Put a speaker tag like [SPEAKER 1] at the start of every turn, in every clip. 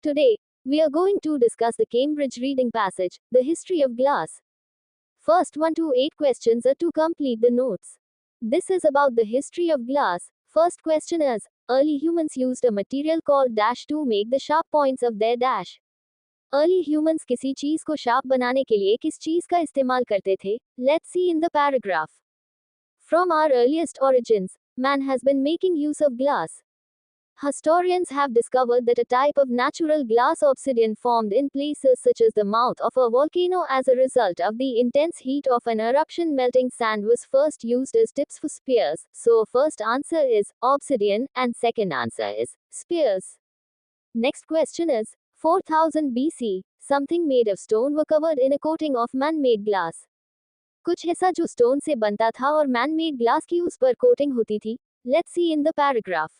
[SPEAKER 1] Today, we are going to discuss the Cambridge reading passage, The History of Glass. First 1 to 8 questions are to complete the notes. This is about the history of glass. First question is, early humans used a material called dash to make the sharp points of their dash. Early humans किसी चीज को sharp बनाने के लिए किस चीज का इस्तेमाल करते थे? Let's see in the paragraph. From our earliest origins, man has been making use of glass. Historians have discovered that a type of natural glass obsidian formed in places such as the mouth of a volcano as a result of the intense heat of an eruption melting sand was first used as tips for spears. So first answer is obsidian and second answer is spears. Next question is 4000 BC. Something made of stone were covered in a coating of man-made glass. कुछ ऐसा जो stone से बनता था और man-made glass की उस पर कोटिंग होती थी. Let's see in the paragraph.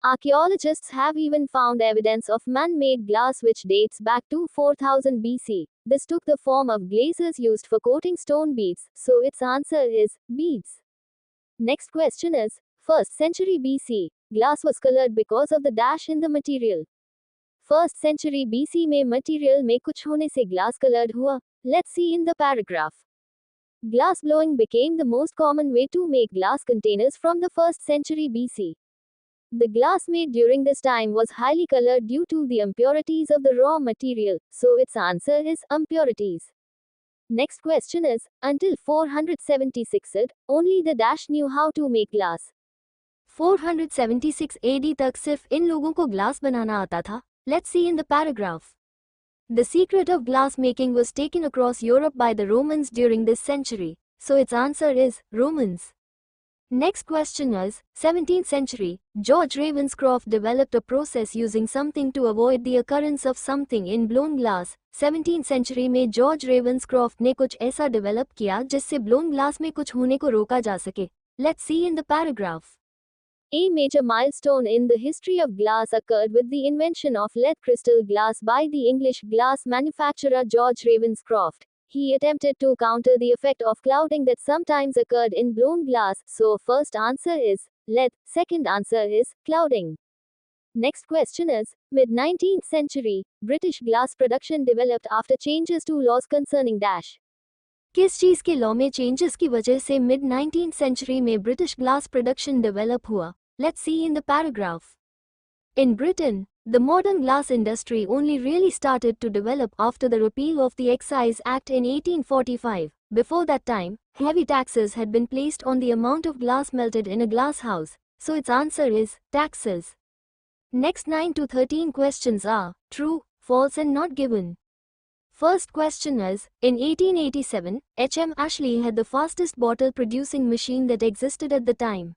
[SPEAKER 1] Archaeologists have even found evidence of man-made glass which dates back to 4000 BC. This took the form of glazes used for coating stone beads, so its answer is beads. Next question is, 1st century BC. Glass was colored because of the dash in the material. 1st century BC में material में कुछ होने से glass colored हुआ. Let's see in the paragraph. Glass blowing became the most common way to make glass containers from the 1st century BC. The glass made during this time was highly colored due to the impurities of the raw material, so its answer is impurities. Next question is, until 476 AD, only the dash knew how to make glass. 476 AD तक सिर्फ इन लोगों को glass बनाना आता था. Let's see in the paragraph. The secret of glass making was taken across Europe by the Romans during this century, so its answer is Romans. Next question is, 17th century, George Ravenscroft developed a process using something to avoid the occurrence of something in blown glass. 17th century में George Ravenscroft ने कुछ ऐसा develop किया जिससे blown glass में कुछ होने को रोका जा सके. Let's see in the paragraph. A major milestone in the history of glass occurred with the invention of lead crystal glass by the English glass manufacturer George Ravenscroft. He attempted to counter the effect of clouding that sometimes occurred in blown glass, so first answer is lead, second answer is clouding. Next question is, mid-19th century, British glass production developed after changes to laws concerning dash. किस चीज के law में changes की वजह से mid-19th century में British glass production develop हुआ? Let's see in the paragraph. In Britain, the modern glass industry only really started to develop after the repeal of the Excise Act in 1845. Before that time, heavy taxes had been placed on the amount of glass melted in a glass house, so its answer is taxes. Next 9 to 13 questions are true, false and not given. First question is, in 1887, H.M. Ashley had the fastest bottle producing machine that existed at the time.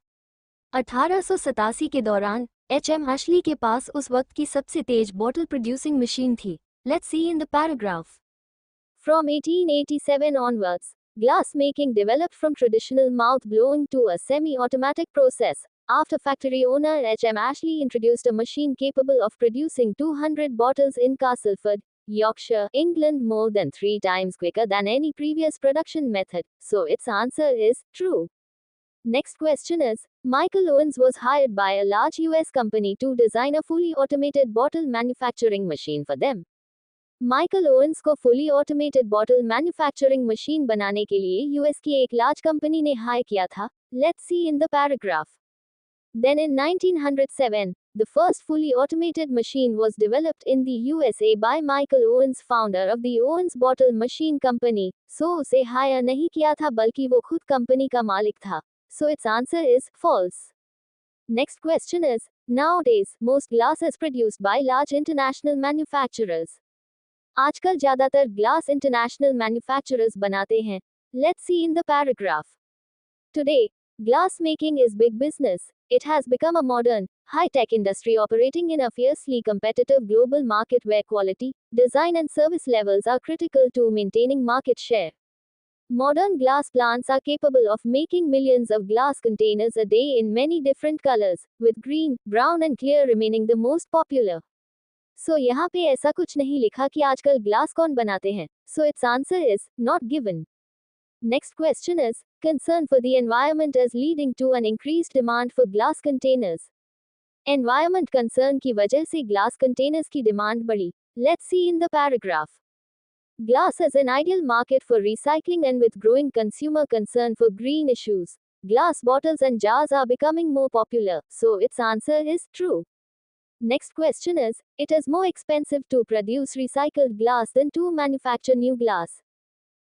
[SPEAKER 1] 1887 के दौरान H.M. Ashley के पास उस वक्त की सबसे तेज bottle producing machine थी. Let's see in the paragraph. From 1887 onwards, glass making developed from traditional mouth blowing to a semi-automatic process. After factory owner H.M. Ashley introduced a machine capable of producing 200 bottles in Castleford, Yorkshire, England more than 3 times quicker than any previous production method, so its answer is true. Next question is, Michael Owens was hired by a large US company to design a fully automated bottle manufacturing machine for them. Michael Owens को fully automated bottle manufacturing machine बनाने के लिए US की एक large company ने hire किया था. Let's see in the paragraph. Then in 1907, the first fully automated machine was developed in the USA by Michael Owens, founder of the Owens Bottle Machine Company. So उसे hire नहीं किया था बल्कि वो खुद कंपनी का मालिक था. So its answer is false. Next question is, nowadays, most glass is produced by large international manufacturers. आजकल ज़्यादातर glass international manufacturers बनाते हैं. Let's see in the paragraph. Today, glass making is big business. It has become a modern, high-tech industry operating in a fiercely competitive global market where quality, design and service levels are critical to maintaining market share. Modern glass plants are capable of making millions of glass containers a day in many different colors, with green, brown and clear remaining the most popular. So यहाँ पे ऐसा कुछ नहीं लिखा कि आजकल glass कौन बनाते हैं, so its answer is not given. Next question is, concern for the environment is leading to an increased demand for glass containers. Environment concern की वजह से ग्लास कंटेनर्स की डिमांड बढ़ी. Let's see in the paragraph. Glass is an ideal market for recycling, and with growing consumer concern for green issues, glass bottles and jars are becoming more popular, so its answer is true. Next question is, it is more expensive to produce recycled glass than to manufacture new glass.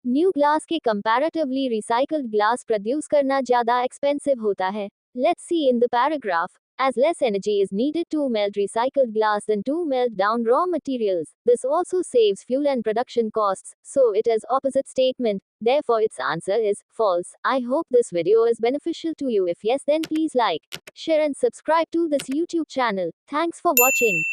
[SPEAKER 1] New glass के comparatively recycled glass produce करना ज़्यादा expensive होता है. Let's see in the paragraph. As less energy is needed to melt recycled glass than to melt down raw materials, this also saves fuel and production costs, so it is opposite statement. Therefore its answer is false. I hope this video is beneficial to you. If yes, then please like, share and subscribe to this YouTube channel. Thanks for watching.